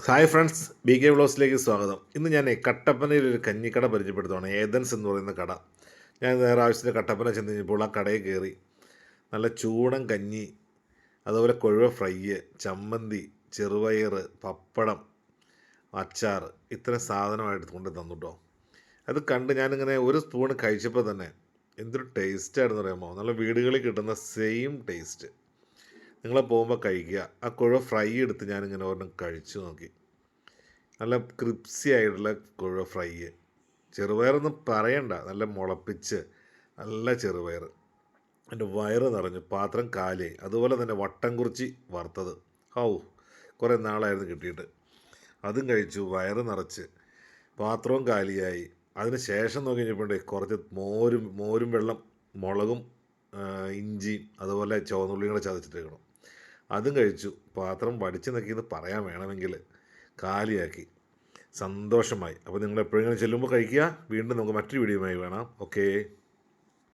Hi friends, B K വ്ളോഗ്സിലേക്ക് സ്വാഗതം. ഇന്ന് ഞാൻ കട്ടപ്പനയിൽ ഒരു കഞ്ഞിക്കട പരിചയപ്പെടുത്തുകയാണ്. ഏതൻസ് എന്ന് പറയുന്ന കട. ഞാൻ വേറെ ആവശ്യത്തിന് കട്ടപ്പന ചെന്ന് കഴിഞ്ഞപ്പോൾ ആ കടയിൽ കയറി നല്ല ചൂടൻ കഞ്ഞി, അതുപോലെ കൊഴുവ ഫ്രൈ, ചമ്മന്തി, ചെറുപയർ, പപ്പടം, അച്ചാർ, ഇത്തരം സാധനമായിട്ട് കൊണ്ട് തന്നു കേട്ടോ. അത് കണ്ട് ഞാനിങ്ങനെ ഒരു സ്പൂൺ കഴിച്ചപ്പോൾ തന്നെ എന്തൊരു ടേസ്റ്റായിരുന്നു അറിയാമോ. നല്ല വീടുകളിൽ കിട്ടുന്ന സെയിം ടേസ്റ്റ്. നിങ്ങൾ പോകുമ്പോൾ കഴിക്കുക. ആ കൊഴുവ ഫ്രൈ എടുത്ത് ഞാനിങ്ങനെ ഒരെണ്ണം കഴിച്ചു നോക്കി. നല്ല ക്രിപ്സി ആയിട്ടുള്ള കൊഴുവ ഫ്രൈ. ചെറുപയറൊന്നും പറയണ്ട, നല്ല മുളപ്പിച്ച് നല്ല ചെറുപയർ. എൻ്റെ വയറ് നിറഞ്ഞു, പാത്രം കാലിയായി. അതുപോലെ തന്നെ വട്ടം കുറിച്ചി വറുത്തത്. ഹൗ, കുറേ നാളായിരുന്നു കിട്ടിയിട്ട്. അതും കഴിച്ചു, വയറ് നിറച്ച്, പാത്രവും കാലിയായി. അതിന് ശേഷം നോക്കി കഴിഞ്ഞപ്പോഴേ കുറച്ച് മോരും വെള്ളം, മുളകും ഇഞ്ചിയും അതുപോലെ ചുവന്നുള്ളിയും കൂടെ ചതച്ചിട്ടേക്കണം. അതും കഴിച്ചു, പാത്രം വടിച്ച് നോക്കിയെന്ന് പറയാൻ വേണമെങ്കിൽ കാലിയാക്കി. സന്തോഷമായി. അപ്പോൾ നിങ്ങൾ എപ്പോഴെങ്കിലും ചെല്ലുമ്പോൾ കഴിക്കുക. വീണ്ടും നമുക്ക് മറ്റൊരു വീഡിയോയുമായി വേണം. ഓക്കേ.